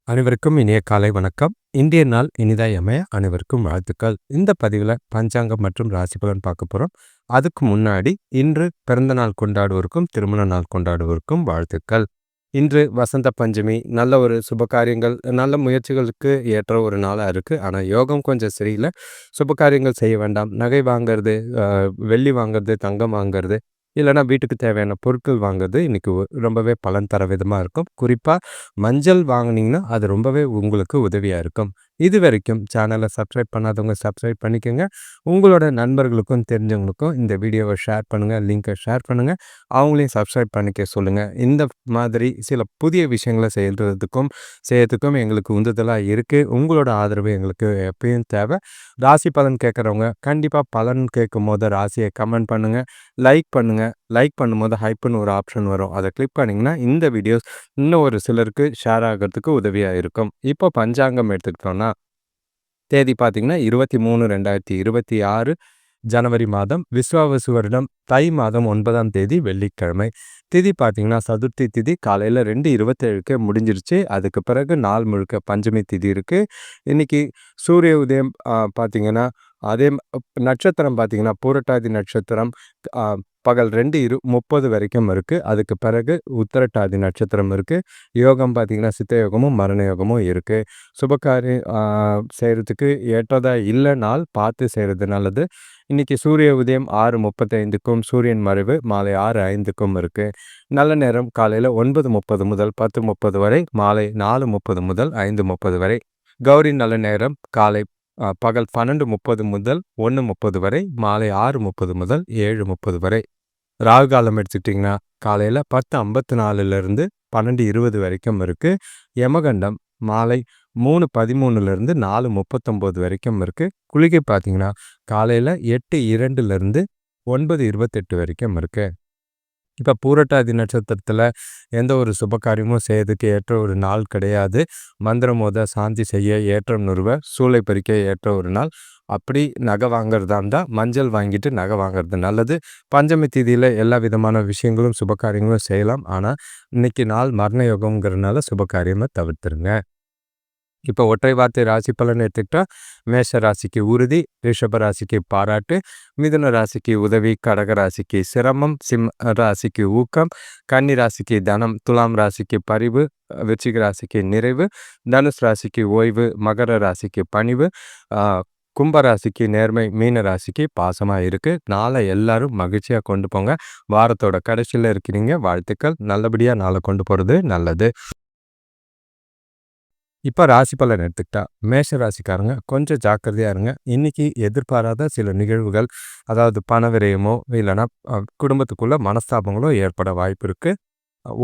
அனைவருக்கும் இனிய காலை வணக்கம். இன்றைய நாள் இனிதாய் அமைய அனைவருக்கும் வாழ்த்துக்கள். இந்த பதிவில் பஞ்சாங்கம் மற்றும் ராசி பலன் பார்க்க போகிறோம். அதுக்கு முன்னாடி இன்று பிறந்த நாள் கொண்டாடுவோருக்கும் திருமண நாள் கொண்டாடுவோருக்கும் வாழ்த்துக்கள். இன்று வசந்த பஞ்சமி, நல்ல ஒரு சுபகாரியங்கள் நல்ல முயற்சிகளுக்கு ஏற்ற ஒரு நாளாக இருக்குது. ஆனால் யோகம் கொஞ்சம் சரியில்லை. சுபகாரியங்கள் செய்ய வேண்டாம். நகை வாங்கிறது, வெள்ளி வாங்கிறது, தங்கம் வாங்கிறது, இல்லைனா வீட்டுக்கு தேவையான பொருட்கள் வாங்குறது இன்றைக்கி ரொம்பவே பலன் தர விதமாக இருக்கும். குறிப்பாக மஞ்சள் வாங்கினீங்கன்னா அது ரொம்பவே உங்களுக்கு உதவியாக இருக்கும். இது வரைக்கும் சேனலை சப்ஸ்கிரைப் பண்ணாதவங்க சப்ஸ்கிரைப் பண்ணிக்கோங்க. உங்களோட நண்பர்களுக்கும் தெரிஞ்சவங்களுக்கும் இந்த வீடியோவை ஷேர் பண்ணுங்கள், லிங்க்கை ஷேர் பண்ணுங்கள், அவங்களையும் சப்ஸ்கிரைப் பண்ணிக்க சொல்லுங்கள். இந்த மாதிரி சில புதிய விஷயங்களை செய்யறதுக்கும் எங்களுக்கு உந்துதலாக இருக்குது. உங்களோட ஆதரவு எங்களுக்கு எப்பயும் தேவை. ராசி பலன் கேட்குறவங்க கண்டிப்பாக பலன் கேட்கும் போது ராசியை கமெண்ட் பண்ணுங்கள், லைக் பண்ணுங்கள். லைக் பண்ணும்போது ஹைப்புன்னு ஒரு ஆப்ஷன் வரும், அதை கிளிக் பண்ணிங்கன்னா இந்த வீடியோஸ் இன்னும் ஒரு சிலருக்கு ஷேர் ஆகிறதுக்கு உதவியாக இருக்கும். இப்போ பஞ்சாங்கம் எடுத்துக்கிட்டோன்னா தேதி பார்த்தீங்கன்னா 23/2026 ஜனவரி மாதம், விஸ்வாவசு வருடம் தை மாதம் 9ஆம் தேதி வெள்ளிக்கிழமை. திதி பார்த்தீங்கன்னா சதுர்த்தி திதி காலையில் 2:27க்கு முடிஞ்சிருச்சு. அதுக்கு பிறகு நாள் முழுக்க பஞ்சமி திதி இருக்குது. இன்றைக்கி சூரிய உதயம் பார்த்திங்கன்னா அதே நட்சத்திரம் பார்த்திங்கன்னா பூரட்டாதி நட்சத்திரம் பகல் 2:30 வரைக்கும் இருக்குது. அதுக்கு பிறகு உத்திரட்டாதி நட்சத்திரம் இருக்குது. யோகம் பார்த்திங்கன்னா சித்த யோகமும் மரண யோகமும் இருக்குது. சுபகாரியம் செய்கிறதுக்கு ஏற்றதாக இல்லை, நாள் பார்த்து செய்கிறது நல்லது. இன்றைக்கி சூரிய உதயம் 6:35க்கும் சூரியன் மறைவு மாலை 6:05க்கும் இருக்குது. நல்ல நேரம் காலையில் 9:30 முதல் 10:30 வரை, மாலை 4:30 முதல் 5:30 வரை. கௌரி நல்ல நேரம் காலை பகல் 12:30 முதல் 1:30 வரை, மாலை 6:30 முதல் 7:30 வரை. ராகு காலம் எடுத்துக்கிட்டிங்கன்னா காலையில் 10:54லேருந்து 12:20 வரைக்கும் இருக்குது. யமகண்டம் மாலை 3:13லேருந்து 4:39 வரைக்கும் இருக்குது. குளிகை பார்த்திங்கன்னா காலையில் 8:02லேருந்து 9:28 வரைக்கும் இருக்குது. இப்போ பூரட்டாதி நட்சத்திரத்தில் எந்த ஒரு சுபகாரியமும் செய்யறதுக்கு ஏற்ற ஒரு நாள் கிடையாது. மந்திரம் ஓத, சாந்தி செய்ய, ஏற்றம் நிறுவ, சூளை பறிக்க ஏற்ற ஒரு நாள். அப்படி நகை வாங்கிறதா இருந்தால் மஞ்சள் வாங்கிட்டு நகை வாங்கிறது நல்லது. பஞ்சமி தேதியில் எல்லா விதமான விஷயங்களும் சுபகாரியங்களும் செய்யலாம். ஆனால் இன்றைக்கி நாள் மரண யோகங்கிறதுனால சுபகாரியமாக தவிர்த்துருங்க. இப்போ ஒற்றை வார்த்தை ராசி பலன் எடுத்துக்கிட்டால் மேஷ ராசிக்கு உறுதி, ரிஷப ராசிக்கு பாராட்டு, மிதுன ராசிக்கு உதவி, கடக ராசிக்கு சிரமம், சிம்ம ராசிக்கு ஊக்கம், கன்னி ராசிக்கு தனம், துலாம் ராசிக்கு பரிவு, விருச்சிக ராசிக்கு நிறைவு, தனுஷ் ராசிக்கு ஓய்வு, மகர ராசிக்கு பணிவு, கும்பராசிக்கு நேர்மை, மீன ராசிக்கு பாசமாக இருக்குது. நாளை எல்லாரும் மகிழ்ச்சியாக கொண்டு போங்க. வாரத்தோட கடைசியில் இருக்கிறீங்க, வாழ்த்துக்கள். நல்லபடியாக நாளை கொண்டு போகிறது நல்லது. இப்போ ராசி பலன் எடுத்துக்கிட்டா மேஷ ராசிக்காரங்க கொஞ்சம் ஜாக்கிரதையாக இருங்க. இன்றைக்கி எதிர்பாராத சில நிகழ்வுகள், அதாவது பண விரயமோ இல்லைனா குடும்பத்துக்குள்ளே மனஸ்தாபங்களோ ஏற்பட வாய்ப்பு இருக்குது.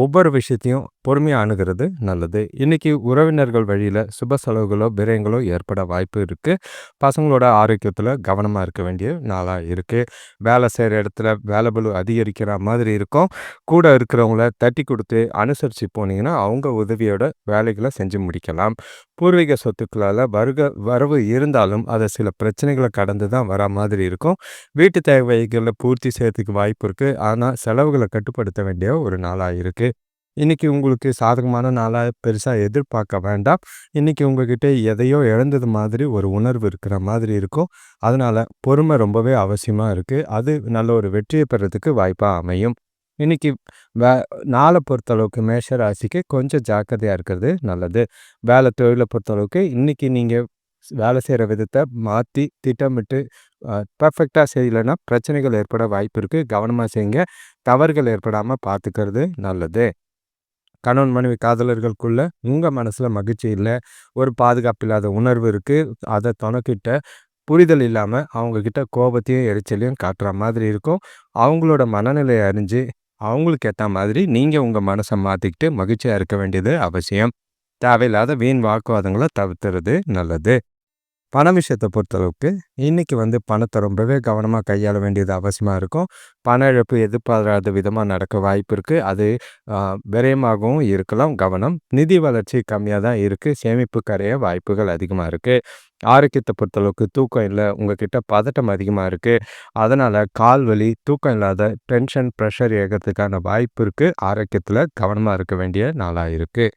ஒவ்வொரு விஷயத்தையும் பொறுமையாக அணுகிறது நல்லது. இன்றைக்கி உறவினர்கள் வழியில் சுப செலவுகளோ விரயங்களோ ஏற்பட வாய்ப்பு இருக்குது. பசங்களோட ஆரோக்கியத்தில் கவனமாக இருக்க வேண்டிய நாளாக இருக்குது. வேலை செய்கிற இடத்துல வேலை பளு அதிகரிக்கிற மாதிரி இருக்கும். கூட இருக்கிறவங்கள தட்டி கொடுத்து அனுசரித்து போனீங்கன்னா அவங்க உதவியோட வேலைகளை செஞ்சு முடிக்கலாம். பூர்வீக சொத்துக்களால் வரவு இருந்தாலும் அதை சில பிரச்சனைகளை கடந்து தான் வர மாதிரி இருக்கும். வீட்டு தேவைகளை பூர்த்தி செய்யறதுக்கு வாய்ப்பு இருக்குது. ஆனால் செலவுகளை கட்டுப்படுத்த வேண்டிய ஒரு நாளாக இருக்குது. இன்றைக்கி உங்களுக்கு சாதகமான நாளாக பெருசாக எதிர்பார்க்க வேண்டாம். இன்றைக்கி உங்ககிட்ட எதையோ இழந்தது மாதிரி ஒரு உணர்வு இருக்கிற மாதிரி இருக்கும். அதனால் பொறுமை ரொம்பவே அவசியமாக இருக்குது. அது நல்ல ஒரு வெற்றியை பெறதுக்கு வாய்ப்பாக அமையும். இன்றைக்கி நாளை பொறுத்தளவுக்கு மேஷ ராசிக்கு கொஞ்சம் ஜாக்கிரதையாக இருக்கிறது நல்லது. வேலை தொழிலை பொறுத்தளவுக்கு இன்றைக்கி நீங்கள் வேலை செய்கிற விதத்தை மாற்றி திட்டமிட்டு பர்ஃபெக்டாக செய்யலைன்னா பிரச்சனைகள் ஏற்பட வாய்ப்பு இருக்குது. கவனமாக செய்யுங்க. தவறுகள் ஏற்படாமல் பார்த்துக்கிறது நல்லது. கணவன் மனைவி காதலர்களுக்குள்ள உங்கள் மனசில் மகிழ்ச்சி இல்லை, ஒரு பாதுகாப்பு இல்லாத உணர்வு இருக்குது. அதை துணைக்கிட்ட புரிதல் இல்லாமல் அவங்கக்கிட்ட கோபத்தையும் எரிச்சலையும் காட்டுற மாதிரி இருக்கும். அவங்களோட மனநிலையை அறிஞ்சு அவங்களுக்கு ஏற்ற மாதிரி நீங்கள் உங்கள் மனசை மாற்றிக்கிட்டு மகிழ்ச்சியாக இருக்க வேண்டியது அவசியம். தேவையில்லாத வீண் வாக்குவாதங்களை தவிர்த்துறது நல்லது. பண விஷயத்தை பொறுத்தளவுக்கு இன்றைக்கி பணத்தை ரொம்பவே கவனமாக கையாள வேண்டியது அவசியமாக இருக்கும். பண இழப்பு எதிர்பாராத விதமாக நடக்க வாய்ப்பு இருக்குது. அது விரயமாகவும் இருக்கலாம். கவனம். நிதி வளர்ச்சி கம்மியாக தான் இருக்குது. சேமிப்பு கரைய வாய்ப்புகள் அதிகமாக இருக்குது. ஆரோக்கியத்தை பொறுத்தளவுக்கு தூக்கம் இல்லை, உங்ககிட்ட பதட்டம் அதிகமாக இருக்குது. அதனால் கால் வலி, தூக்கம் இல்லாத டென்ஷன், ப்ரெஷர் ஏகிறதுக்கான வாய்ப்பு இருக்குது. ஆரோக்கியத்தில் கவனமாக இருக்க வேண்டிய நாளாக இருக்குது.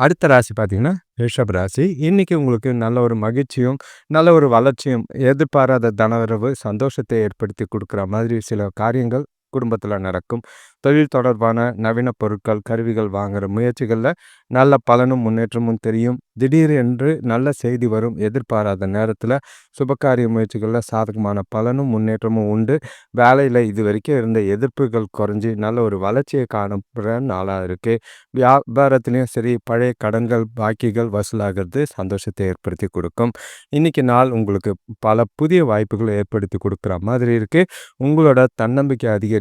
அடுத்த ராசி பார்த்தீங்கன்னா, ரிஷப ராசி. இன்னைக்கு உங்களுக்கு நல்ல ஒரு மகிழ்ச்சியும், நல்ல ஒரு வளர்ச்சியும், எதிர்பாராத தனவரவு, சந்தோஷத்தை ஏற்படுத்தி குடுக்குற மாதிரி சில காரியங்கள் குடும்பத்தில நடக்கும். தொழில் தொடர்பான நவீன பொருட்கள், கருவிகள் வாங்குற முயற்சிகள்ல நல்ல பலனும், முன்னேற்றமும் தெரியும். திடீரென்று நல்ல செய்தி வரும். எதிர்பாராத நேரத்தில சுபகாரிய முயற்சிகள்ல சாதகமான பலனும், முன்னேற்றமும் உண்டு. வேலையில இதுவரைக்கும் இருந்த எதிர்ப்புகள் குறைஞ்சு நல்ல ஒரு வளர்ச்சிய காணப்படுற நாளா இருக்கு. வியாபாரத்திலயும் சரி, பழைய கடன்கள், பாக்கிகள் வசூலாகிறது சந்தோஷத்தை ஏற்படுத்தி குடுக்கும். இன்னைக்கு நாள் உங்களுக்கு பல புதிய வாய்ப்புகள ஏற்படுத்தி குடுக்குற மாதிரி இருக்கு. உங்களோட தன்னம்பிக்கை அதிகரிக்கிறதுக்கான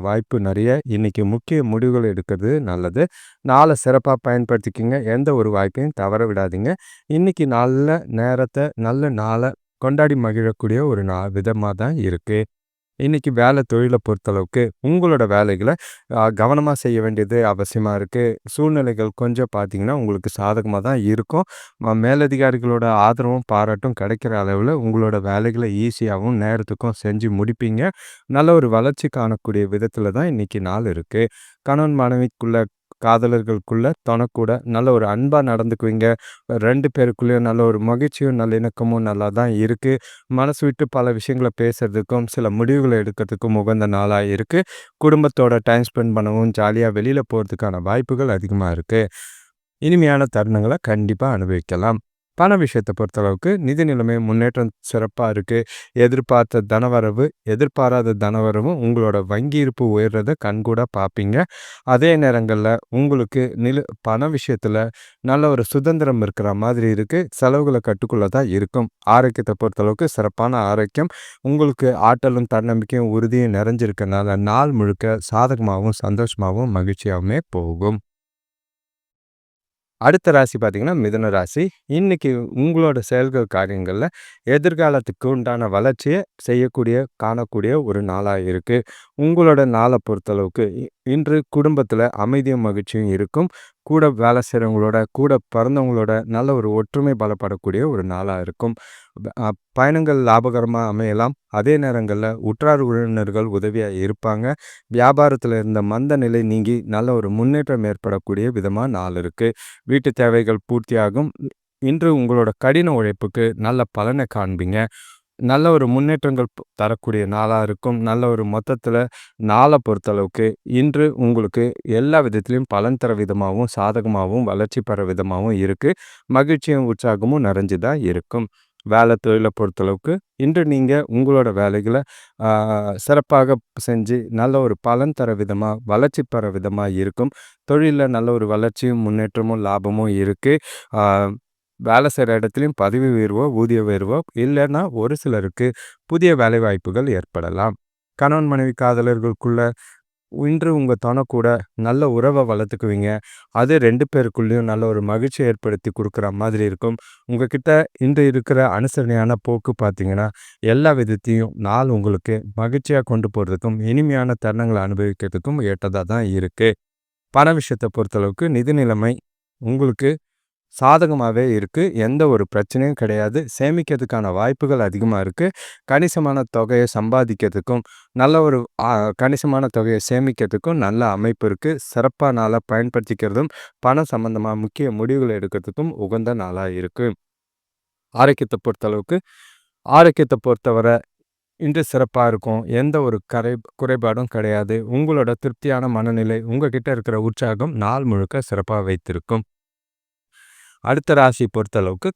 வாய்ப்பு நெறைய. இன்னைக்கு முக்கிய முடிவுகள் எடுக்கிறது நல்லது. நாள சிறப்பா பயன்படுத்திக்கங்க. எந்த ஒரு வாய்ப்பையும் தவற விடாதீங்க. இன்னைக்கு நல்ல நேரத்த, நல்ல நாள கொண்டாடி மகிழக்கூடிய ஒரு விதமா தான் இருக்கு. இன்னைக்கு வேலை தொழில பொறுத்தளவுக்கு உங்களோட வேலைகள கவனமா செய்ய வேண்டியது அவசியமா இருக்கு. சூழ்நிலைகள் கொஞ்சம் பார்த்தீங்கன்னா, உங்களுக்கு சாதகமா தான் இருக்கும். மேலதிகாரிகளோட ஆதரவும், பாராட்டும் கிடைக்கிற அளவுல உங்களோட வேலைகள ஈஸியாவும், நேரத்துக்கும் செஞ்சு முடிப்பீங்க. நல்ல ஒரு வளர்ச்சி காணக்கூடிய விதத்தில தான் இன்னைக்கு நாள் இருக்கு. கணவன் மனைவிக்குள்ள, காதலர்களுக்குள்ள தொணக்கூட நல்ல ஒரு அன்பா நடந்துக்குவீங்க. 2 பேருக்குள்ளயும் நல்ல ஒரு மகிழ்ச்சியும், நல்லிணக்கமும் நல்லா தான் இருக்கு. மனசு விட்டு பல விஷயங்கள பேசுறதுக்கும், சில முடிவுகள எடுக்கிறதுக்கும் உகந்த நாளா இருக்கு. குடும்பத்தோட டைம் ஸ்பெண்ட் பண்ணவும், ஜாலியா வெளியில போறதுக்கான வாய்ப்புகள் அதிகமா இருக்கு. இனிமையான தருணங்கள கண்டிப்பா அனுபவிக்கலாம். பண விஷயத்த பொறுத்தளவுக்கு நிதி நிலைமை முன்னேற்றம் சிறப்பா இருக்கு. எதிர்பார்த்த தனவரவு, எதிர்பாராத தனவரவும் உங்களோட வங்கி இருப்பு உயர்றத கண்கூடா பார்ப்பீங்க. அதே நேரங்கள்ல உங்களுக்கு பண விஷயத்துல நல்ல ஒரு சுதந்திரம் இருக்கிற மாதிரி இருக்கு. செலவுகள கட்டுக்குள்ள தான் இருக்கும். ஆரோக்கியத்த பொறுத்தளவுக்கு சிறப்பான ஆரோக்கியம். உங்களுக்கு ஆற்றலும், தன்னம்பிக்கையும், உறுதியும் நிறைஞ்சிருக்கனால நாள் முழுக்க சாதகமாவும், சந்தோஷமாவும், மகிழ்ச்சியாவுமே போகும். அடுத்த ராசி பார்த்தீங்கன்னா, மிதுன ராசி. இன்னைக்கு உங்களோட செயல்கள், காரியங்கள்ல எதிர்காலத்துக்கு உண்டான வளர்ச்சிய செய்யக்கூடிய, காணக்கூடிய ஒரு நாளா இருக்கு. உங்களோட நாள பொறுத்தளவுக்கு இன்று குடும்பத்தில அமைதியும், மகிழ்ச்சியும் இருக்கும். கூட வேலை செய்றவங்களோட, கூட பிறந்தவங்களோட நல்ல ஒரு ஒற்றுமை பலப்படக்கூடிய ஒரு நாளா இருக்கும். அ பயணங்கள் லாபகரமா அமையலாம். அதே நேரங்கள்ல உற்றார் உறவினர்கள் உதவியா இருப்பாங்க. வியாபாரத்தில இருந்த மந்த நிலை நீங்கி நல்ல ஒரு முன்னேற்றம் ஏற்படக்கூடிய விதமா நாள் இருக்கு. வீட்டு தேவைகள் பூர்த்தியாகும். இன்று உங்களோட கடின உழைப்புக்கு நல்ல பலனை காண்பீங்க. நல்ல ஒரு முன்னேற்றங்கள் தரக்கூடிய நாளா இருக்கும். நல்ல ஒரு மொத்தத்தில நாள பொறுத்தளவுக்கு இன்று உங்களுக்கு எல்லா விதத்திலும் பலன் தர விதமாவும், சாதகமாவும், வளர்ச்சி பெற விதமாவும் இருக்கு. மகிழ்ச்சியும், உற்சாகமும் நிறைஞ்சு தான் இருக்கும். வேலை தொழில பொறுத்தளவுக்கு இன்று நீங்க உங்களோட வேலைகள ஆ சிறப்பாக செஞ்சு நல்ல ஒரு பலன் தர விதமா, வளர்ச்சி பெற விதமா இருக்கும். தொழில்ல நல்ல ஒரு வளர்ச்சியும், முன்னேற்றமும், லாபமும் இருக்கு. ஆ வேலை செய்ற இடத்துலயும் பதவி உயர்வோ, ஊதிய உயர்வோ இல்லன்னா ஒரு சிலருக்கு புதிய வேலைவாய்ப்புகள் ஏற்படலாம். கணவன் மனைவி காதலர்களுக்குள்ள இன்று உங்க துணை கூட நல்ல உறவ வளர்த்துக்குவீங்க. அது 2 பேருக்குள்ளயும் நல்ல ஒரு மகிழ்ச்சிய ஏற்படுத்தி குடுக்குற மாதிரி இருக்கும். உங்ககிட்ட இன்று இருக்கிற அனுசரணையான போக்கு பார்த்தீங்கன்னா, எல்லா விதத்தையும் நாள் உங்களுக்கு மகிழ்ச்சியா கொண்டு போறதுக்கும், இனிமையான தருணங்கள அனுபவிக்கிறதுக்கும் ஏற்றதா தான் இருக்கு. பண விஷயத்த பொறுத்தளவுக்கு நிதி நிலைமை உங்களுக்கு சாதகமாவே இருக்கு. எந்த ஒரு பிரச்சனையும் கிடையாது. சேமிக்கிறதுக்கான வாய்ப்புகள் அதிகமா இருக்கு. கணிசமான தொகைய சம்பாதிக்கிறதுக்கும், நல்ல ஒரு கணிசமான தொகைய சேமிக்கிறதுக்கும் நல்ல அமைப்பு இருக்கு. சிறப்பா நாளா பயன்படுத்திக்கிறதும், பணம் சம்பந்தமா முக்கிய முடிவுகள் எடுக்கிறதுக்கும் உகந்த நாளா இருக்கு. ஆரோக்கியத்த பொறுத்தளவுக்கு, ஆரோக்கியத்த பொறுத்தவர இன்று சிறப்பா இருக்கும். எந்த ஒரு குறைபாடும் கிடையாது. உங்களோட திருப்தியான மனநிலை, உங்ககிட்ட இருக்கிற உற்சாகம் நாள் முழுக்க சிறப்பா வைத்திருக்கும். அடுத்த ராசி பொறுத்தளவுக்கு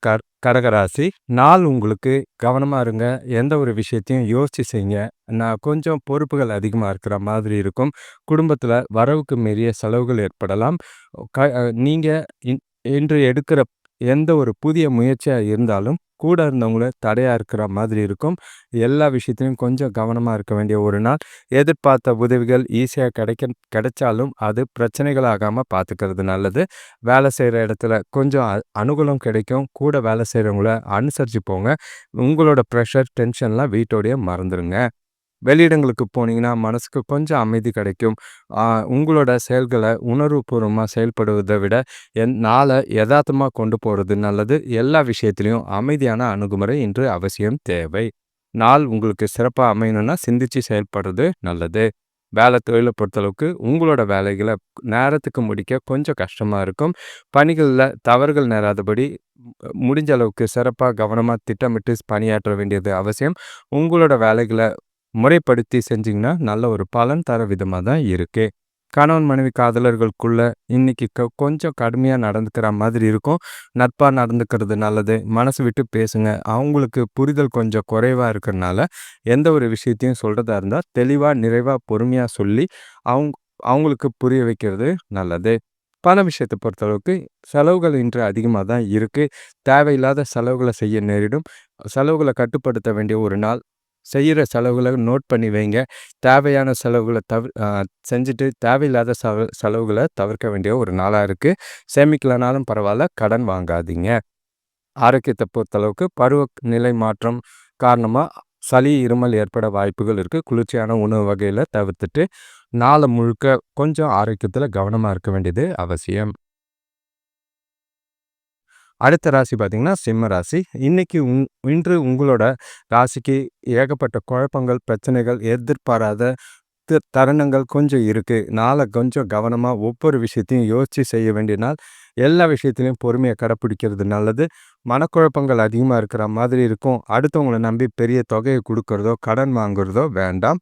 கடகராசி. நாள் உங்களுக்கு கவனமா இருங்க. எந்த ஒரு விஷயத்தையும் யோசிச்சு செய்யுங்க. கொஞ்சம் பொறுப்புகள் அதிகமா இருக்கிற மாதிரி இருக்கும். குடும்பத்தில வரவுக்கு மீறிய செலவுகள் ஏற்படலாம். நீங்க இன்று எடுக்கிற எந்த ஒரு புதிய முயற்சியா இருந்தாலும், கூட இருந்தவங்கள தடையா இருக்கிற மாதிரி இருக்கும். எல்லா விஷயத்திலும் கொஞ்சம் கவனமா இருக்க வேண்டிய ஒரு நாள். எதிர்பார்த்த உதவிகள் ஈஸியா கிடைச்சாலும், அது பிரச்சனைகள் ஆகாம பார்த்துக்கிறது நல்லது. வேலை செய்ற இடத்துல கொஞ்சம் அனுகூலம் கிடைக்கும். கூட வேலை செய்றவங்கள அனுசரிச்சு போங்க. உங்களோட பிரஷர், டென்ஷன்லாம் வீட்டோடயே மறந்துருங்க. வெளியிடங்களுக்கு போனீங்கன்னா, மனசுக்கு கொஞ்சம் அமைதி கிடைக்கும். உங்களோட செயல்கள உணர்வுபூர்வமா செயல்படுவத விட, நாள எதார்த்தமா கொண்டு போறது நல்லது. எல்லா விஷயத்திலயும் அமைதியான அணுகுமுறை இன்று அவசியம் தேவை. நாள் உங்களுக்கு சிறப்பா அமையணும்னா, சிந்திச்சு செயல்படுறது நல்லது. வேலை தொழிலை பொறுத்தளவுக்கு உங்களோட வேலைகளை நேரத்துக்கு முடிக்க கொஞ்சம் கஷ்டமாக இருக்கும். பணிகளில் தவறுகள் நேராதபடி முடிஞ்ச அளவுக்கு சிறப்பாக கவனமாக திட்டமிட்டு பணியாற்ற வேண்டியது அவசியம். உங்களோட வேலைகளை முறைப்படுத்தி செஞ்சிங்கன்னா நல்ல ஒரு பலன் தர விதமாக தான் இருக்குது. கணவன் மனைவி காதலர்களுக்குள்ள இன்னைக்கு கொஞ்சம் கடுமையாக நடந்துக்கிற மாதிரி இருக்கும். நட்பாக நடந்துக்கிறது நல்லது. மனசு விட்டு பேசுங்க. அவங்களுக்கு புரிதல் கொஞ்சம் குறைவாக இருக்கிறனால எந்த ஒரு விஷயத்தையும் சொல்கிறதா இருந்தால் தெளிவாக நிறைவாக பொறுமையாக சொல்லி அவங்க அவங்களுக்கு புரிய வைக்கிறது நல்லது. பண விஷயத்தை பொறுத்தளவுக்கு செலவுகள் இன்று அதிகமாக தான் இருக்குது. தேவையில்லாத செலவுகளை செய்ய நேரிடும். செலவுகளை கட்டுப்படுத்த வேண்டிய ஒரு நாள். செய்கிற செலவுகளை நோட் பண்ணி வைங்க. தேவையான செலவுகளை செஞ்சுட்டு தேவையில்லாத செலவுகளை தவிர்க்க வேண்டிய ஒரு நாளாக இருக்குது. சேமிக்கலனாலும் பரவாயில்ல, கடன் வாங்காதீங்க. ஆரோக்கியத்தை பொறுத்தளவுக்கு பருவநிலை மாற்றம் காரணமாக சளி இருமல் ஏற்பட வாய்ப்புகள் இருக்குது. குளிர்ச்சியான உணவு வகையில் தவிர்த்துட்டு நாளை முழுக்க கொஞ்சம் ஆரோக்கியத்தில் கவனமாக இருக்க வேண்டியது அவசியம். அடுத்த ராசி பார்த்திங்கன்னா சிம்ம ராசி. இன்றைக்கி இன்று உங்களோட ராசிக்கு ஏகப்பட்ட குழப்பங்கள், பிரச்சனைகள், எதிர்பாராத தருணங்கள் கொஞ்சம் இருக்குது. நாளை கொஞ்சம் கவனமாக ஒவ்வொரு விஷயத்தையும் யோசித்து செய்ய வேண்டிய நாள். எல்லா விஷயத்துலையும் பொறுமையை கடைப்பிடிக்கிறது நல்லது. மனக்குழப்பங்கள் அதிகமாக இருக்கிற மாதிரி இருக்கும். அடுத்தவங்களை நம்பி பெரிய தொகையை கொடுக்கறதோ கடன் வாங்குறதோ வேண்டாம்.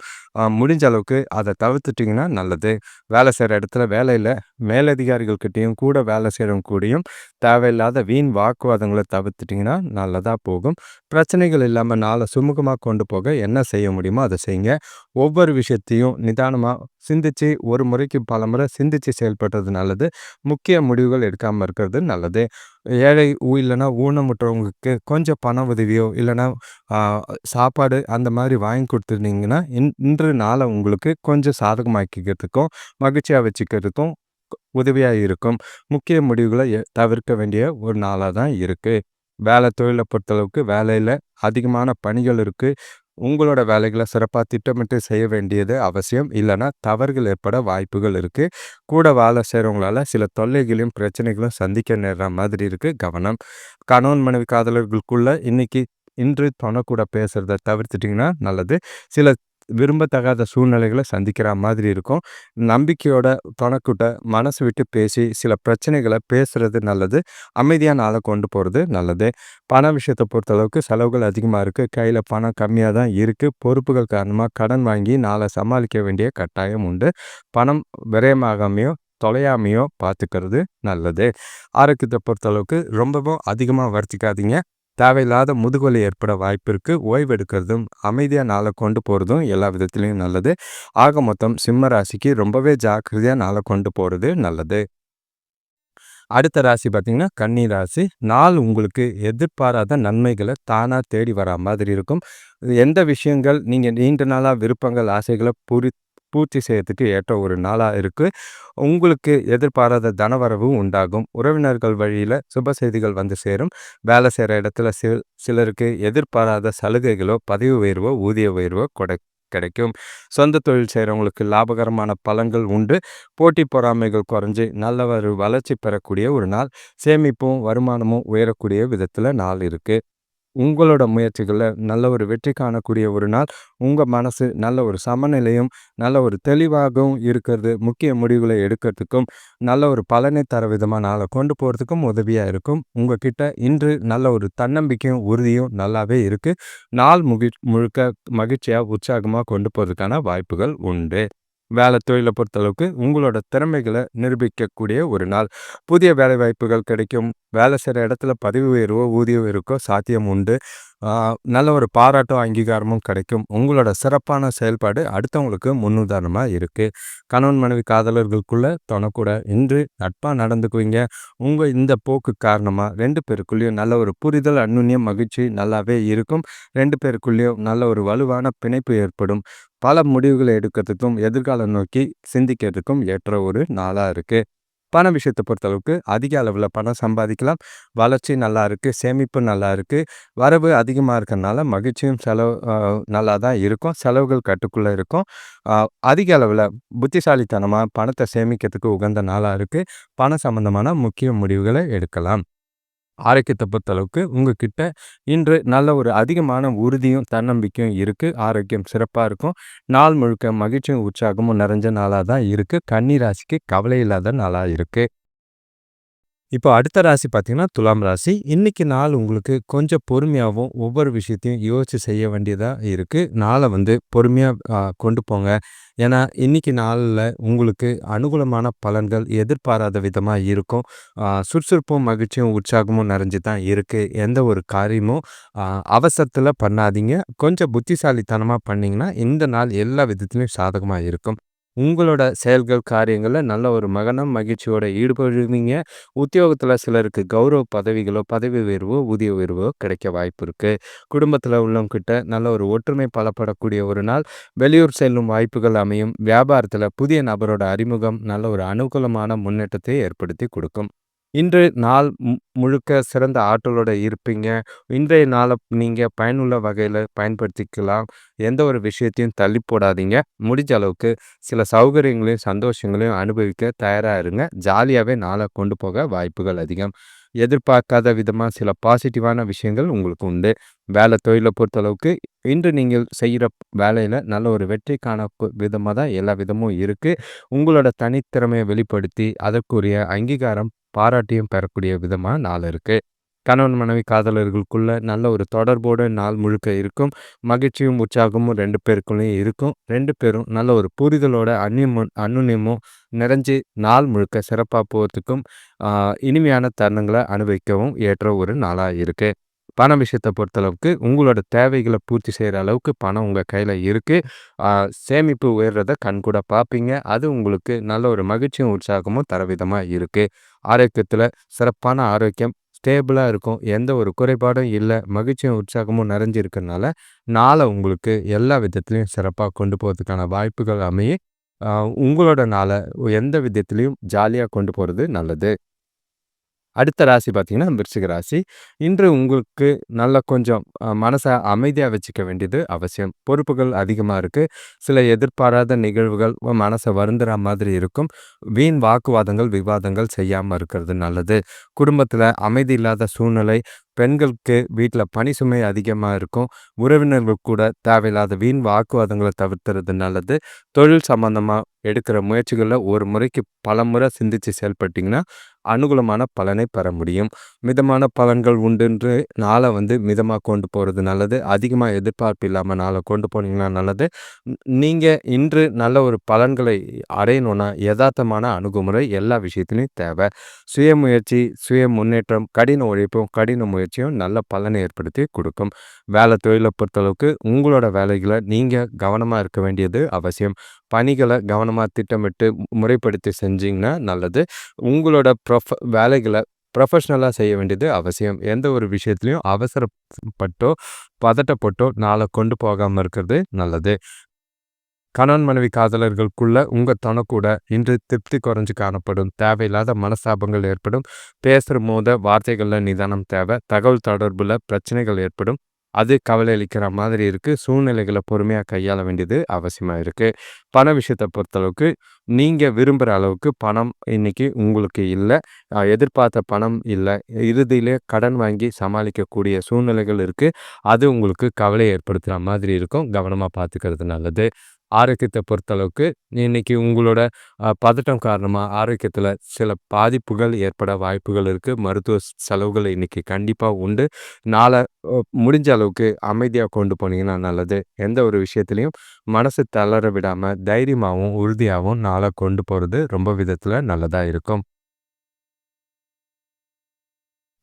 முடிஞ்ச அளவுக்கு அதை தவிர்த்துட்டிங்கன்னா நல்லது. வேலை செய்கிற இடத்துல வேலையில் மேலதிகாரிகள்கிட்டையும் கூட வேலை செய்கிறவங்க கூடயும் தேவையில்லாத வீண் வாக்குவாதங்களை தவிர்த்துட்டிங்கன்னா நல்லதாக போகும். பிரச்சனைகள் இல்லாமல் நாளை சுமூகமாக கொண்டு போக என்ன செய்ய முடியுமோ அதை செய்யுங்க. ஒவ்வொரு விஷயத்தையும் நிதானமாக சிந்தித்து ஒரு முறைக்கு பல முறை சிந்தித்து செயல்படுறது நல்லது. முக்கிய முடிவுகள் எடுக்காமல் இருக்கிறது நல்லது. ஏழை இல்லைன்னா ஊனமுற்றவங்களுக்கு கொஞ்சம் பண உதவியோ இல்லைன்னா சாப்பாடு அந்த மாதிரி வாங்கி கொடுத்துருந்தீங்கன்னா இன்று நாளை உங்களுக்கு கொஞ்சம் சாதகமாக்கிக்கிறதுக்கும் மகிழ்ச்சியாக வச்சுக்கிறதுக்கும் உதவியாக இருக்கும். முக்கிய முடிவுகளை தவிர்க்க வேண்டிய ஒரு நாளாக தான் இருக்குது. வேலை தொழிலை பொறுத்தளவுக்கு வேலையில் அதிகமான பணிகள் இருக்குது. உங்களோட வேலைகளை சிறப்பாக திட்டமிட்டு செய்ய வேண்டியது அவசியம். இல்லைன்னா தவறுகள் ஏற்பட வாய்ப்புகள் இருக்குது. கூட வேலை செய்கிறவங்களால சில தொல்லைகளையும் பிரச்சனைகளும் சந்திக்க நேர்ற மாதிரி இருக்குது. கவனம். கணவன் மனைவி காதலர்களுக்குள்ள இன்று தொணக்கூட பேசுகிறத தவிர்த்துட்டிங்கன்னா நல்லது. சில விரும்பத்தகாத சூழ்நிலைகளை சந்திக்கிற மாதிரி இருக்கும். நம்பிக்கையோட தொணக்கிட்ட மனசு விட்டு பேசி சில பிரச்சனைகளை பேசுகிறது நல்லது. அமைதியான ஆளை கொண்டு போகிறது நல்லது. பண விஷயத்தை பொறுத்தளவுக்கு செலவுகள் அதிகமாக இருக்குது. கையில் பணம் கம்மியாக தான் இருக்குது. பொறுப்புகள் காரணமாக கடன் வாங்கி நாளை சமாளிக்க வேண்டிய கட்டாயம் உண்டு. பணம் விரயமாகாமையோ தொலையாமையோ பார்த்துக்கிறது நல்லது. ஆரோக்கியத்தை பொறுத்தளவுக்கு ரொம்பவும் அதிகமாக வருத்திக்காதீங்க. தேவையில்லாத முதுகுவலி ஏற்பட வாய்ப்பு இருக்குது. ஓய்வு எடுக்கிறதும் அமைதியாக நாளை கொண்டு போகிறதும் எல்லா விதத்துலேயும் நல்லது. ஆக மொத்தம் சிம்ம ராசிக்கு ரொம்பவே ஜாக்கிரதையாக நாளை கொண்டு போகிறது நல்லது. அடுத்த ராசி பார்த்திங்கன்னா கன்னி ராசி. நாள் உங்களுக்கு எதிர்பாராத நன்மைகளை தானாக தேடி வரா மாதிரி இருக்கும். எந்த விஷயங்கள் நீங்கள் நீண்ட நாளாக விருப்பங்கள் ஆசைகளை பூர்த்தி செய்யறதுக்கு ஏற்ற ஒரு நாளாக இருக்குது. உங்களுக்கு எதிர்பாராத தனவரவும் உண்டாகும். உறவினர்கள் வழியில் சுப செய்திகள் வந்து சேரும். வேலை செய்கிற இடத்துல சிலருக்கு எதிர்பாராத சலுகைகளோ பதவி உயர்வோ ஊதிய உயர்வோ கிடைக்கும். சொந்த தொழில் செய்கிறவங்களுக்கு லாபகரமான பலன்கள் உண்டு. போட்டி பொறாமைகள் குறைஞ்சி நல்ல ஒரு வளர்ச்சி பெறக்கூடிய ஒரு நாள். சேமிப்பும் வருமானமும் உயரக்கூடிய விதத்தில் நாள் இருக்குது. உங்களோட முயற்சிகளில் நல்ல ஒரு வெற்றி காணக்கூடிய ஒரு நாள். உங்கள் மனசு நல்ல ஒரு சமநிலையும் நல்ல ஒரு தெளிவாகவும் இருக்கிறது. முக்கிய முடிவுகளை எடுக்கிறதுக்கும் நல்ல ஒரு பலனை தர விதமாக நாளை கொண்டு போகிறதுக்கும் உதவியாக இருக்கும். உங்ககிட்ட இன்று நல்ல ஒரு தன்னம்பிக்கையும் உறுதியும் நல்லாவே இருக்குது. நாள் முழுக்க மகிழ்ச்சியாக உற்சாகமாக கொண்டு போகிறதுக்கான வாய்ப்புகள் உண்டு. வேலை தொழிலை பொறுத்தளவுக்கு உங்களோட திறமைகளை நிரூபிக்கக்கூடிய ஒரு நாள். புதிய வேலை வாய்ப்புகள் கிடைக்கும். வேலை செய்கிற இடத்துல பதவி உயர்வோ ஊதிய உயர்வுக்கோ சாத்தியம் உண்டு. நல்ல ஒரு பாராட்டும் அங்கீகாரமும் கிடைக்கும். உங்களோட சிறப்பான செயல்பாடு அடுத்தவங்களுக்கு முன்னுதாரணமாக இருக்குது. கணவன் மனைவி காதலர்களுக்குள்ள தொணக்கூட இன்று நட்பாக நடந்துக்குவீங்க. உங்கள் இந்த போக்கு காரணமாக 2 பேருக்குள்ளேயும் நல்ல ஒரு புரிதல் அந்யுன்யம் மகிழ்ச்சி நல்லாவே இருக்கும். 2 பேருக்குள்ளேயும் நல்ல ஒரு வலுவான பிணைப்பு ஏற்படும். பல முடிவுகளை எடுக்கிறதுக்கும் எதிர்காலம் நோக்கி சிந்திக்கிறதுக்கும் ஏற்ற ஒரு நாளாக இருக்குது. பண விஷயத்தை பொறுத்தளவுக்கு அதிக அளவில் பணம் சம்பாதிக்கலாம். வளர்ச்சி நல்லா இருக்குது. சேமிப்பு நல்லா இருக்குது. வரவு அதிகமாக இருக்கிறதுனால மகிழ்ச்சியும் செலவு நல்லா தான் இருக்கும். செலவுகள் கட்டுக்குள்ளே இருக்கும். அதிக அளவில் புத்திசாலித்தனமாக பணத்தை சேமிக்கிறதுக்கு உகந்த நாளாக இருக்குது. பண சம்பந்தமான முக்கிய முடிவுகளை எடுக்கலாம். ஆரோக்கியத்த பொறுத்தளவுக்கு உங்ககிட்ட இன்று நல்ல ஒரு அதிகமான உறுதியும், தன்னம்பிக்கையும் இருக்கு. ஆரோக்கியம் சிறப்பா இருக்கும். நாள் முழுக்க மகிழ்ச்சியும், உற்சாகமும் நிறைஞ்ச நாளா தான் இருக்கு. கன்னி ராசிக்கு கவலை இல்லாத நாளா இருக்கு. இப்போ அடுத்த ராசி பார்த்தீங்கன்னா, துலாம் ராசி. இன்னைக்கு நாள் உங்களுக்கு கொஞ்சம் பொறுமையாவும், ஒவ்வொரு விஷயத்தையும் யோசிச்சு செய்ய வேண்டியதா இருக்கு. நாள பொறுமையா கொண்டு போங்க. ஏன்னா, இன்னைக்கு நாள்ல உங்களுக்கு அனுகூலமான பலன்கள் எதிர்பாராத விதமா இருக்கும். சுறுசுறுப்பும், மகிழ்ச்சியும், உற்சாகமும் நிறைஞ்சு தான் இருக்கு. எந்த ஒரு காரியமும் அ அவசரத்தில பண்ணாதீங்க. கொஞ்சம் புத்திசாலித்தனமா பண்ணீங்கன்னா, இந்த நாள் எல்லா விதத்திலும் சாதகமா இருக்கும். உங்களோட செயல்கள், காரியங்கள்ல நல்ல ஒரு மகனம், மகிழ்ச்சியோட ஈடுபடுவீங்க. உத்தியோகத்துல சிலருக்கு கௌரவ பதவிகளோ, பதவி உயர்வோ, ஊதிய உயர்வோ கிடைக்க வாய்ப்பு இருக்கு. குடும்பத்துல உள்ளவங்ககிட்ட நல்ல ஒரு ஒற்றுமை பலப்படக்கூடிய ஒரு நாள். வெளியூர் செல்லும் வாய்ப்புகள் அமையும். வியாபாரத்துல புதிய நபரோட அறிமுகம் நல்ல ஒரு அனுகூலமான முன்னேற்றத்தை ஏற்படுத்தி கொடுக்கும். இன்று நாள் முழுக்க சிறந்த ஆற்றலோட இருப்பீங்க. இன்றைய நாள நீங்க பயனுள்ள வகையில பயன்படுத்திக்கலாம். எந்த ஒரு விஷயத்தையும் தள்ளி போடாதீங்க. முடிஞ்ச அளவுக்கு சில சௌகரியங்களையும், சந்தோஷங்களையும் அனுபவிக்க தயாரா இருங்க. ஜாலியாவே நாள கொண்டு போக வாய்ப்புகள் அதிகம். எதிர்பார்க்காத விதமா சில பாசிட்டிவான விஷயங்கள் உங்களுக்கு உண்டு. வேலை தொழில பொறுத்தளவுக்கு இன்று நீங்கள் செய்யற வேலையில நல்ல ஒரு வெற்றி காண விதமா தான் எல்லா விதமும் இருக்கு. உங்களோட தனித்திறமைய வெளிப்படுத்தி அதற்குரிய அங்கீகாரம், பாராட்டியும் பெறக்கூடிய விதமா நாள் இருக்கு. கணவன், மனைவி, காதலர்களுக்குள்ள நல்ல ஒரு தொடர்போட நாள் முழுக்க இருக்கும். மகிழ்ச்சியும், உற்சாகமும் 2 பேருக்குள்ளயும் இருக்கும். 2 பேரும் நல்ல ஒரு புரிதலோட அந்யோன்யமும் நிறைஞ்சு நாள் முழுக்க சிறப்பா போறதுக்கும், ஆ இனிமையான தருணங்கள அனுபவிக்கவும் ஏற்ற ஒரு நாளா இருக்கு. பண விஷயத்த பொறுத்தளவுக்கு உங்களோட தேவைகள பூர்த்தி செய்ற அளவுக்கு பணம் உங்க கையில இருக்கு. ஆ சேமிப்பு உயர்றத கண்கூடா பார்ப்பீங்க. அது உங்களுக்கு நல்ல ஒரு மகிழ்ச்சியும், உற்சாகமும் தரவிதமா இருக்கு. ஆரோக்கியத்துல சிறப்பான ஆரோக்கியம், ஸ்டேபிளா இருக்கும். எந்த ஒரு குறைபாடும் இல்ல. மகிழ்ச்சியும், உற்சாகமும் நிறைஞ்சு இருக்கனால, நாள உங்களுக்கு எல்லா விதத்திலயும் சிறப்பா கொண்டு போறதுக்கான வாய்ப்புகள் அமையும். அ உங்களோட நாள எந்த விதத்திலயும் ஜாலியா கொண்டு போறது நல்லது. அடுத்த ராசி பார்த்தீங்கன்னா, விருச்சிக ராசி. இன்று உங்களுக்கு நல்ல கொஞ்சம் மனச அமைதியா வச்சுக்க வேண்டியது அவசியம். பொறுப்புகள் அதிகமா இருக்கு. சில எதிர்பாராத நிகழ்வுகள் மனச வருந்துற மாதிரி இருக்கும். வீண் வாக்குவாதங்கள், விவாதங்கள் செய்யாம இருக்கிறது நல்லது. குடும்பத்தில அமைதி இல்லாத சூழ்நிலை, பெண்களுக்கு வீட்ல பணி சுமை அதிகமா இருக்கும். உறவினர்கள் கூட தேவையில்லாத வீண் வாக்குவாதங்கள தவிர்த்துறது நல்லது. தொழில் சம்பந்தமா எடுக்கிற முயற்சிகள்ல ஒரு முறைக்கு பலமுறை சிந்திச்சு செயல்பட்டீங்கன்னா, அனுகூலமான பலனை பெற முடியும். மிதமான பலன்கள் உண்டென்று நாள மிதமா கொண்டு போறது நல்லது. அதிகமா எதிர்பார்ப்பு இல்லாம நாள கொண்டு போனீங்கன்னா நல்லது. நீங்க இன்று நல்ல ஒரு பலன்களை அடையணும்னா, எதார்த்தமான அணுகுமுறை எல்லா விஷயத்திலும் தேவை. சுயமுயற்சி, சுய முன்னேற்றம், கடின உழைப்பும், கடின முயற்சியும் நல்ல பலனை ஏற்படுத்தி குடுக்கும். வேலை தொழில பொறுத்தளவுக்கு உங்களோட வேலைகள நீங்க கவனமா இருக்க வேண்டியது அவசியம். பணிகள கவனமா திட்டமிட்டு முறைப்படுத்தி செஞ்சீங்கன்னா நல்லது. உங்களோட வேலைகள ப்ரொஃபஷனலா செய்ய வேண்டியது அவசியம். எந்த ஒரு விஷயத்திலயும் அவசரப்பட்டோ, பதட்டப்பட்டோ நாள கொண்டு போகாம இருக்கிறது நல்லது. கணவன், மனைவி, காதலர்களுக்குள்ள உங்க கூட இன்று திருப்தி குறைஞ்சு காணப்படும். தேவையில்லாத மனஸ்தாபங்கள் ஏற்படும். பேசும்போது வார்த்தைகள்ல நிதானம் தேவை. தகவல் தொடர்புல பிரச்சனைகள் ஏற்படும். அது கவலை அளிக்கிற மாதிரி இருக்கு. சூழ்நிலைகள பொறுமையா கையாள வேண்டியது அவசியமா இருக்கு. பண விஷயத்த பொறுத்தளவுக்கு, நீங்க விரும்புற அளவுக்கு பணம் இன்னைக்கு உங்களுக்கு இல்ல. எதிர்பார்த்த பணம் இல்ல. இறுதியிலே கடன் வாங்கி சமாளிக்கக்கூடிய சூழ்நிலைகள் இருக்கு. அது உங்களுக்கு கவலைய ஏற்படுத்துற மாதிரி இருக்கும். கவனமா பார்த்துக்கிறது நல்லது. ஆரோக்கியத்த பொறுத்தளவுக்கு, இன்னைக்கு உங்களோட பதட்டம் காரணமா ஆரோக்கியத்தில சில பாதிப்புகள் ஏற்பட வாய்ப்புகள் இருக்கு. மருத்துவ செலவுகள் இன்னைக்கு கண்டிப்பா உண்டு. நாள முடிஞ்ச அளவுக்கு அமைதியா கொண்டு போனீங்கன்னா நல்லது. எந்த ஒரு விஷயத்திலயும் மனசு தளர விடாம தைரியமாவும், உறுதியாவும் நாள கொண்டு போறது ரொம்ப விதத்தில நல்லதா இருக்கும்.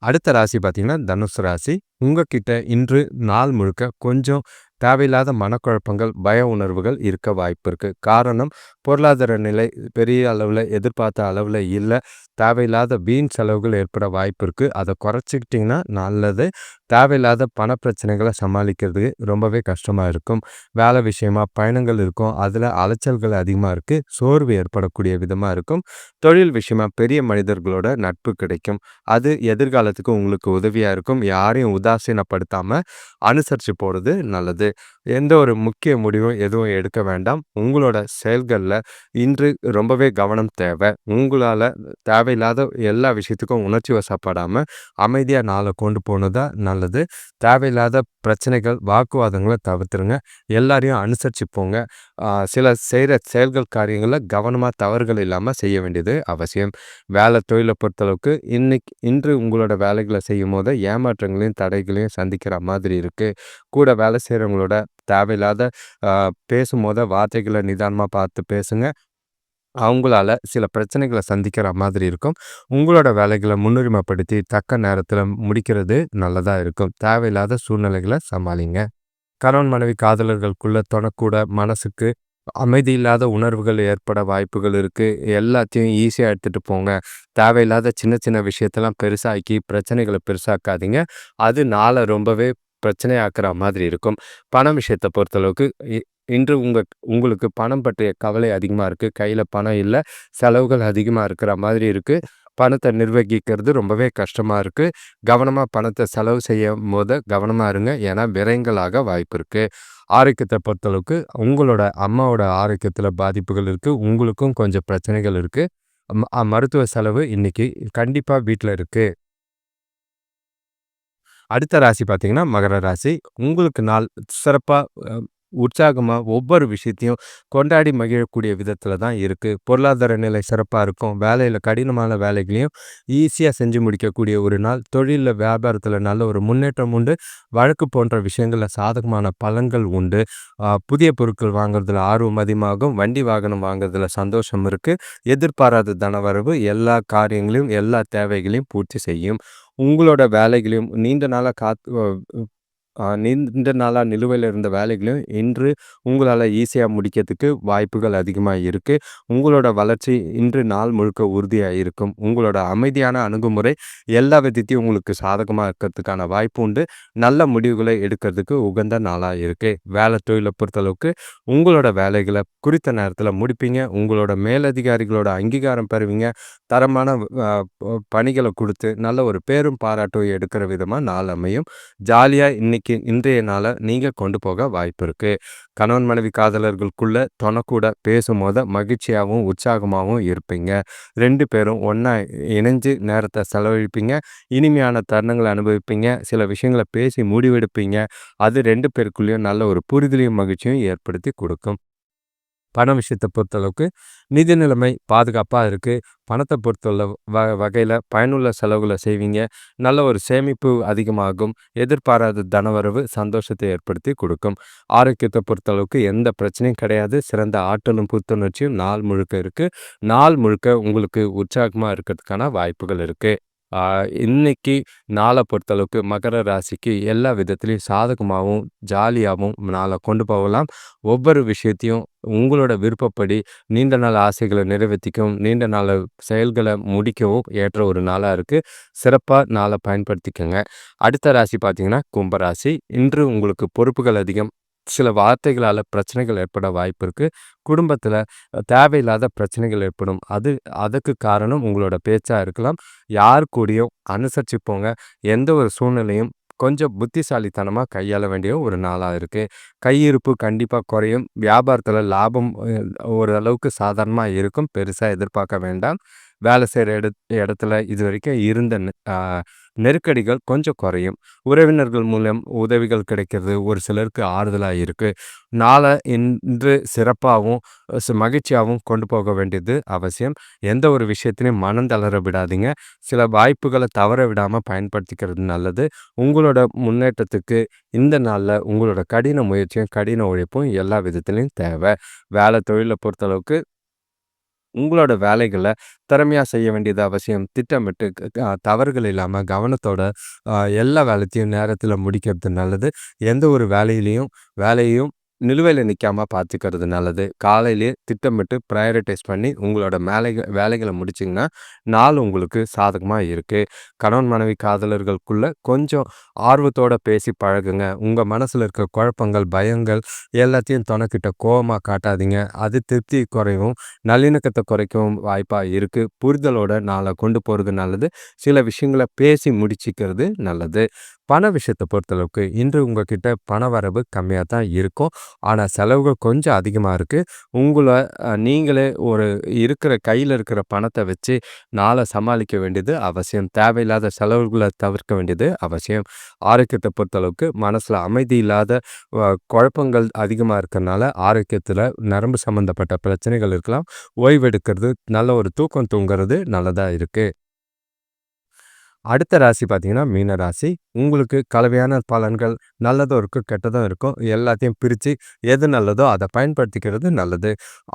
அடுத்த ராசி பார்த்தீங்கன்னா, தனுசு ராசி. உங்ககிட்ட இன்று நாள் முழுக்க கொஞ்சம் தேவையில்லாத மனக்குழப்பங்கள், பய உணர்வுகள் இருக்க வாய்ப்பு இருக்கு. காரணம், பொருளாதார நிலை பெரிய அளவுல எதிர்பார்த்த அளவுல இல்ல. தேவையில்லாத வீண் செலவுகள் ஏற்பட வாய்ப்பு இருக்கு. அத குறைச்சுக்கிட்டீங்கன்னா நல்லது. தேவையில்லாத பண பிரச்சனைகள சமாளிக்கிறது ரொம்பவே கஷ்டமா இருக்கும். வேலை விஷயமா பயணங்கள் இருக்கும். அதுல அலைச்சல்கள் அதிகமா இருக்கு. சோர்வு ஏற்படக்கூடிய விதமா இருக்கும். தொழில் விஷயமா பெரிய மனிதர்களோட நட்பு கிடைக்கும். அது எதிர்காலத்துக்கு உங்களுக்கு உதவியா இருக்கும். யாரையும் உதாசீனப்படுத்தாம அனுசரிச்சு போறது நல்லது. எந்த ஒரு முக்கிய முடிவும் எதுவும் எடுக்க வேண்டாம். உங்களோட செயல்கள்ல இன்று ரொம்பவே கவனம் தேவை. உங்களால தேவையில்லாத எல்லா விஷயத்துக்கும் உணர்ச்சி வசப்படாம அமைதியா நாள கொண்டு போனது தான் நல்லது. தேவையில்லாத பிரச்சனைகள், வாக்குவாதங்கள தவிர்த்துருங்க. எல்லாரையும் அனுசரிச்சு போங்க. சில செய்ற செயல்கள், காரியங்கள்ல கவனமா தவறுகள் இல்லாம செய்ய வேண்டியது அவசியம். வேலை தொழில பொறுத்தளவுக்கு இன்று உங்களோட வேலைகள செய்யும்போது ஏமாற்றங்களையும், தடைகளையும் சந்திக்கிற மாதிரி இருக்கு. கூட வேலை செய்றவங்களோட தேவையில்லாத அ பேசும்போது வார்த்தைகள நிதானமா பார்த்து பேசுங்க. அவங்களால சில பிரச்சனைகள சந்திக்கிற மாதிரி இருக்கும். உங்களோட வேலைகள முன்னுரிமைப்படுத்தி தக்க நேரத்தில முடிக்கிறது நல்லதா இருக்கும். தேவையில்லாத சூழ்நிலைகள சமாளிங்க. கணவன் மனைவி காதலர்களுக்குள்ள தொடக்கூட மனசுக்கு அமைதி இல்லாத உணர்வுகள் ஏற்பட வாய்ப்புகள் இருக்கு. எல்லாத்தையும் ஈஸியா எடுத்துட்டு போங்க. தேவையில்லாத சின்ன சின்ன விஷயத்தெல்லாம் பெருசாக்கி பிரச்சனைகள பெருசாக்காதீங்க. அது நாள ரொம்பவே பிரச்சனையாக்குற மாதிரி இருக்கும். பணம் விஷயத்த பொறுத்தளவுக்கு இ இன்று உங்களுக்கு பணம் பற்றிய கவலை அதிகமா இருக்கு. கையில பணம் இல்ல. செலவுகள் அதிகமா இருக்கிற மாதிரி இருக்கு. பணத்த நிர்வகிக்கிறது ரொம்பவே கஷ்டமா இருக்கு. கவனமா பணத்த செலவு செய்யும்போது கவனமா இருங்க. ஏன்னா விரயங்களாக வாய்ப்பு இருக்கு. ஆரோக்கியத்த பொறுத்தளவுக்கு உங்களோட அம்மாவோட ஆரோக்கியத்தில பாதிப்புகள் இருக்கு. உங்களுக்கும் கொஞ்சம் பிரச்சனைகள் இருக்கு. மருத்துவ செலவு இன்னைக்கு கண்டிப்பா வீட்ல இருக்கு. அடுத்த ராசி பார்த்தீங்கன்னா, மகர ராசி. உங்களுக்கு நாள் சிறப்பா அ உற்சாகமா ஒவ்வொரு விஷயத்தையும் கொண்டாடி மகிழக்கூடிய விதத்தில தான் இருக்கு. பொருளாதார நிலை சிறப்பா இருக்கும். வேலையில கடினமான வேலைகளையும் ஈஸியா செஞ்சு முடிக்கக்கூடிய ஒரு நாள். தொழில்ல, வியாபாரத்தில நல்ல ஒரு முன்னேற்றம் உண்டு. வழக்கு போன்ற விஷயங்கள்ல சாதகமான பலன்கள் உண்டு. புதிய பொருட்கள் வாங்குறதுல ஆர்வம் அதிகமாகும். வண்டி வாகனம் வாங்குறதுல சந்தோஷம் இருக்கு. எதிர்பாராத தனவரவு எல்லா காரியங்களையும், எல்லா தேவைகளையும் பூர்த்தி செய்யும். உங்களோட வேலைகளையும் நீண்ட நாளா நீண்ட நாளா நிலுவையில இருந்த வேலைகளையும் இன்று உங்களால ஈஸியா முடிக்கிறதுக்கு வாய்ப்புகள் அதிகமா இருக்கு. உங்களோட வளர்ச்சி இன்று நாள் முழுக்க உறுதியா இருக்கும். உங்களோட அமைதியான அணுகுமுறை எல்லா விதத்தையும் உங்களுக்கு சாதகமா இருக்கிறதுக்கான வாய்ப்பு உண்டு. நல்ல முடிவுகளை எடுக்கிறதுக்கு உகந்த நாளா இருக்கு. வேலை தொழில பொறுத்தளவுக்கு உங்களோட வேலைகள குறித்த நேரத்தில முடிப்பீங்க. உங்களோட மேலதிகாரிகளோட அங்கீகாரம் பெறுவீங்க. தரமான அ பணிகள குடுத்து நல்ல ஒரு பேரும் பாராட்டும் எடுக்கிற விதமா நாள் அமையும். ஜாலியா இன்றைய நாள நீங்க கொண்டு போக வாய்ப்பு இருக்கு. கணவன் மனைவி காதலர்களுக்குள்ள தொணக்கூட பேசும்போது மகிழ்ச்சியாவும், உற்சாகமாவும் இருப்பீங்க. 2 பேரும் ஒண்ணா இணைஞ்சு நேரத்த செலவழிப்பீங்க. இனிமையான தருணங்கள அனுபவிப்பீங்க. சில விஷயங்கள பேசி முடிவெடுப்பீங்க. அது 2 பேருக்குள்ளயும் நல்ல ஒரு புரிதலையும், மகிழ்ச்சியும் ஏற்படுத்தி குடுக்கும். பண விஷயத்த பொறுத்தளவுக்கு நிதி நிலைமை பாதுகாப்பா இருக்கு. பணத்த பொறுத்துள்ள வகையில பயனுள்ள செலவுகள செய்வீங்க. நல்ல ஒரு சேமிப்பு அதிகமாகும். எதிர்பாராத தனவரவு சந்தோஷத்தை ஏற்படுத்தி குடுக்கும். ஆரோக்கியத்த பொறுத்தளவுக்கு எந்த பிரச்சனையும் கிடையாது. சிறந்த ஆற்றலும், புத்துணர்ச்சியும் நாள் முழுக்க இருக்கு. நாள் முழுக்க உங்களுக்கு உற்சாகமா இருக்கிறதுக்கான வாய்ப்புகள் இருக்கு. ஆ இன்னைக்கு நாள பொறுத்தளவுக்கு மகர ராசிக்கு எல்லா விதத்திலயும் சாதகமாவும், ஜாலியாவும் நாள கொண்டு போகலாம். ஒவ்வொரு விஷயத்தையும் உங்களோட விருப்பப்படி நீண்ட நாள் ஆசைகள நிறைவேத்திக்கவும், நீண்ட நாள் செயல்கள முடிக்கவும் ஏற்ற ஒரு நாளா இருக்கு. சிறப்பா நாள பயன்படுத்திக்கங்க. அடுத்த ராசி பார்த்தீங்கன்னா, கும்பராசி. இன்று உங்களுக்கு பொறுப்புகள் அதிகம். சில வார்த்தைகளால பிரச்சனைகள் ஏற்பட வாய்ப்பு இருக்கு. குடும்பத்தில தேவையில்லாத பிரச்சனைகள் ஏற்படும். அதுக்கு காரணம் உங்களோட பேச்சா இருக்கலாம். யார் கூடயும் அனுசரிச்சு போங்க. எந்த ஒரு சூழ்நிலையும் கொஞ்சம் புத்திசாலித்தனமா கையாள வேண்டிய ஒரு நாளா இருக்கு. கையிருப்பு கண்டிப்பா குறையும். வியாபாரத்தில லாபம் ஓரளவுக்கு சாதாரணமா இருக்கும். பெருசா எதிர்பார்க்க வேண்டாம். வேலை செய்ற இடத்துல இதுவரைக்கும் இருந்த நெருக்கடிகள் கொஞ்சம் குறையும். உறவினர்கள் மூலம் உதவிகள் கிடைக்கிறது ஒரு சிலருக்கு ஆறுதலா இருக்கு. நாள இன்று சிறப்பாவும், மகிழ்ச்சியாவும் கொண்டு போக வேண்டியது அவசியம். எந்த ஒரு விஷயத்திலயும் மனம் தளர விடாதீங்க. சில வாய்ப்புகள தவற விடாம பயன்படுத்திக்கிறது நல்லது. உங்களோட முன்னேற்றத்துக்கு இந்த நாள்ல உங்களோட கடின முயற்சியும், கடின உழைப்பும் எல்லா விதத்திலயும் தேவை. வேலை தொழில பொறுத்தளவுக்கு உங்களோட வேலைகள திறமையா செய்ய வேண்டியது அவசியம். திட்டமிட்டு தவறுகள் இல்லாம கவனத்தோட எல்லா வேலைத்தையும் நேரத்தில முடிக்கிறது நல்லது. எந்த ஒரு வேலையையும் நிலுவையில நிக்காம பார்த்துக்கிறது நல்லது. காலையிலேயே திட்டமிட்டு பிரையாரிடைஸ் பண்ணி உங்களோட வேலைகள முடிச்சீங்கன்னா, நாள் உங்களுக்கு சாதகமா இருக்கு. கணவன் மனைவி காதலர்களுக்குள்ள கொஞ்சம் ஆர்வத்தோட பேசி பழகுங்க. உங்க மனசுல இருக்க குழப்பங்கள், பயங்கள் எல்லாத்தையும் தொணக்கிட்ட கோவமா காட்டாதீங்க. அது திருப்தி குறையும், நல்லிணக்கத்த குறைக்கவும் வாய்ப்பா இருக்கு. புரிதலோட நாள கொண்டு போறது நல்லது. சில விஷயங்கள பேசி முடிச்சுக்கிறது நல்லது. பண விஷயத்த பொறுத்தளவுக்கு இன்று உங்ககிட்ட பண வரவு கம்மியா தான் இருக்கும். ஆனா செலவுகள் கொஞ்சம் அதிகமா இருக்கு. உங்கள நீங்களே ஒரு கையில இருக்கிற பணத்த வச்சு நாள சமாளிக்க வேண்டியது அவசியம். தேவையில்லாத செலவுகள தவிர்க்க வேண்டியது அவசியம். ஆரோக்கியத்த பொறுத்தளவுக்கு மனசுல அமைதி இல்லாத குழப்பங்கள் அதிகமா இருக்கறனால ஆரோக்கியத்துல நரம்பு சம்பந்தப்பட்ட பிரச்சனைகள் இருக்கலாம். ஓய்வெடுக்கிறது, நல்ல ஒரு தூக்கம் தூங்குறது நல்லதா இருக்கு. அடுத்த ராசி பார்த்தீங்கன்னா, மீன ராசி. உங்களுக்கு கலவையான பலன்கள் நல்லதும் இருக்கும், கெட்டதும் இருக்கும். எல்லாத்தையும் பிரிச்சு எது நல்லதோ அத பயன்படுத்திக்கிறது நல்லது.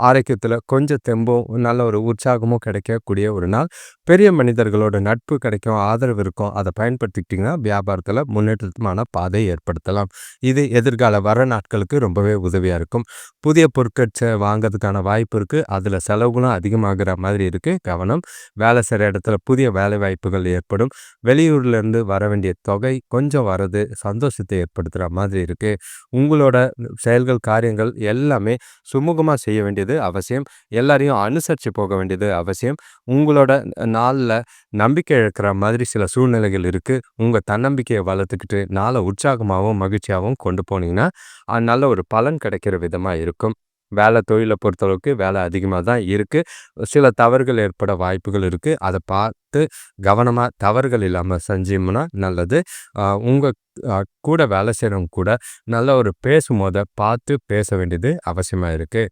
ஆரோக்கியத்தில கொஞ்சம் தெம்பும், நல்ல ஒரு உற்சாகமும் கிடைக்கக்கூடிய ஒரு நாள். பெரிய மனிதர்களோட நட்பு கிடைக்கும், ஆதரவு இருக்கும். அத பயன்படுத்திக்கிட்டீங்கன்னா, வியாபாரத்தில முன்னேற்றமான பாதை ஏற்படுத்தலாம். இது எதிர்கால வர நாட்களுக்கு ரொம்பவே உதவியா இருக்கும். புதிய பொருட்கள் வாங்கறதுக்கான வாய்ப்பு இருக்கு. அதில செலவுகளும் அதிகமாகிற மாதிரி இருக்கு. கவனம். வேலை செய்ற இடத்துல புதிய வேலைவாய்ப்புகள் ஏற்படும். வெளியூர்லேருந்து வர வேண்டிய தொகை கொஞ்சம் வரது சந்தோஷத்தை ஏற்படுத்துகிற மாதிரி இருக்கு. உங்களோட செயல்கள், காரியங்கள் எல்லாமே சுமூகமாக செய்ய வேண்டியது அவசியம். எல்லாரையும் அனுசரித்து போக வேண்டியது அவசியம். உங்களோட நாளில் நம்பிக்கை இழக்கிற மாதிரி சில சூழ்நிலைகள் இருக்கு. உங்கள் தன்னம்பிக்கையை வளர்த்துக்கிட்டு நாளை உற்சாகமாகவும் மகிழ்ச்சியாகவும் கொண்டு போனீங்கன்னா நல்ல ஒரு பலன் கிடைக்கிற விதமாக இருக்கும். வேலை தொழிலை பொறுத்தளவுக்கு வேலை அதிகமாக தான் இருக்கு. சில தவறுகள் ஏற்பட வாய்ப்புகள் இருக்கு. அதை பார்த்து கவனமா தவறுகள் இல்லாம செஞ்சோம்னா நல்லது. உங்க கூட வேலை செய்றவங்க கூட நல்ல ஒரு பேசும்போத பார்த்து பேச வேண்டியது அவசியமா இருக்கு.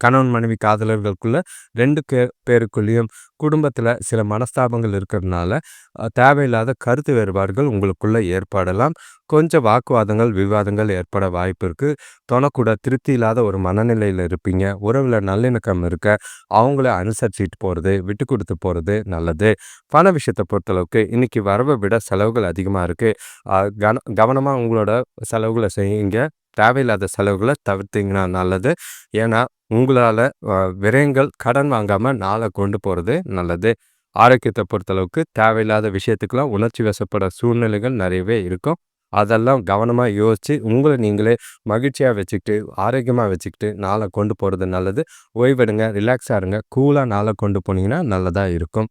கணவன் மனைவி காதலர்களுக்குள்ள 2 பேருக்குள்ளேயும் குடும்பத்துல சில மனஸ்தாபங்கள் இருக்கிறதுனால தேவையில்லாத கருத்து வேறுபாடுகள் உங்களுக்குள்ள ஏற்படலாம். கொஞ்சம் வாக்குவாதங்கள், விவாதங்கள் ஏற்பட வாய்ப்பு இருக்கு. தொணக்கூட திருப்தி இல்லாத ஒரு மனநிலையில இருப்பீங்க. உறவுல நல்லிணக்கம் இருக்க அவங்கள அனுசரிச்சுட்டு போறது, விட்டு கொடுத்து போறது நல்லது. பண விஷயத்தை பொறுத்தளவுக்கு இன்னைக்கு வரவை விட செலவுகள் அதிகமா இருக்கு. கவனமா உங்களோட செலவுகளை செய்யுங்க. தேவையில்லாத செலவுகளை தவிர்த்தீங்கன்னா நல்லது. ஏன்னா உங்களால விரயங்கள் கடன் வாங்காம நாளை கொண்டு போறது நல்லது. ஆரோக்கியத்தை பொறுத்தளவுக்கு தேவையில்லாத விஷயத்துக்கெல்லாம் உணர்ச்சி வசப்பட சூழ்நிலைகள் நிறையவே இருக்கும். அதெல்லாம் கவனமா யோசிச்சு உங்களை நீங்களே மகிழ்ச்சியா வச்சுக்கிட்டு, ஆரோக்கியமா வச்சுக்கிட்டு நாளை கொண்டு போறது நல்லது. ஓய்வெடுங்க, ரிலாக்ஸா இருங்க. கூலா நாளை கொண்டு போனீங்கன்னா நல்லதா இருக்கும்.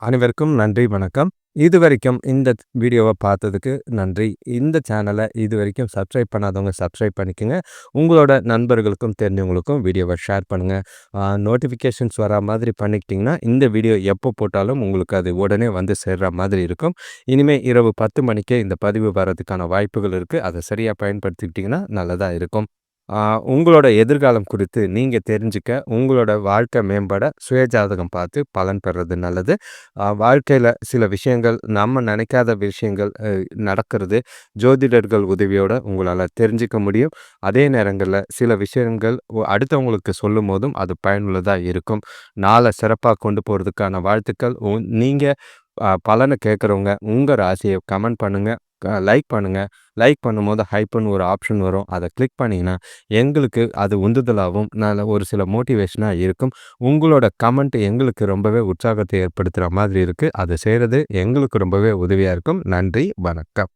அனைவருக்கும் நன்றி, வணக்கம். இதுவரைக்கும் இந்த வீடியோவை பார்த்ததுக்கு நன்றி. இந்த சேனலை இதுவரைக்கும் சப்ஸ்கிரைப் பண்ணாதவங்க சப்ஸ்கிரைப் பண்ணிக்கோங்க. உங்களோட நண்பர்களுக்கும் தெரிஞ்சவங்களுக்கும் வீடியோவை ஷேர் பண்ணுங்கள். நோட்டிஃபிகேஷன்ஸ் வரா மாதிரி பண்ணிக்கிட்டிங்கன்னா இந்த வீடியோ எப்போ போட்டாலும் உங்களுக்கு அது உடனே வந்து சேர்ற மாதிரி இருக்கும். இனிமேல் இரவு 10 மணிக்கே இந்த பதிவு வர்றதுக்கான வாய்ப்புகள் இருக்குது. அதை சரியாக பயன்படுத்திக்கிட்டிங்கன்னா நல்லதாக இருக்கும். உங்களோட எதிர்காலம் குறித்து நீங்கள் தெரிஞ்சுக்க, உங்களோட வாழ்க்கை மேம்பட சுயஜாதகம் பார்த்து பலன் பெறுறது நல்லது. வாழ்க்கையில் சில விஷயங்கள் நம்ம நினைக்காத விஷயங்கள் நடக்கிறது ஜோதிடர்கள் உதவியோடு உங்களால் தெரிஞ்சிக்க முடியும். அதே நேரங்களில் சில விஷயங்கள் அடுத்தவங்களுக்கு சொல்லும் போதும் அது பயனுள்ளதாக இருக்கும். நாளை சிறப்பாக கொண்டு போகிறதுக்கான வாழ்த்துக்கள். நீங்கள் பலனை கேட்குறவங்க உங்கள் ராசியை கமெண்ட் பண்ணுங்கள், லைக் பண்ணுங்கள். லைக் பண்ணும்போது ஹைப்புன்னு ஒரு ஆப்ஷன் வரும். அதை கிளிக் பண்ணிங்கன்னா எங்களுக்கு அது உந்துதலாகவும் நல்ல ஒரு சில மோட்டிவேஷனாக இருக்கும். உங்களோட கமெண்ட் எங்களுக்கு ரொம்பவே உற்சாகத்தை ஏற்படுத்துகிற மாதிரி இருக்குது. அதை செய்கிறது எங்களுக்கு ரொம்பவே உதவியாக இருக்கும். நன்றி, வணக்கம்.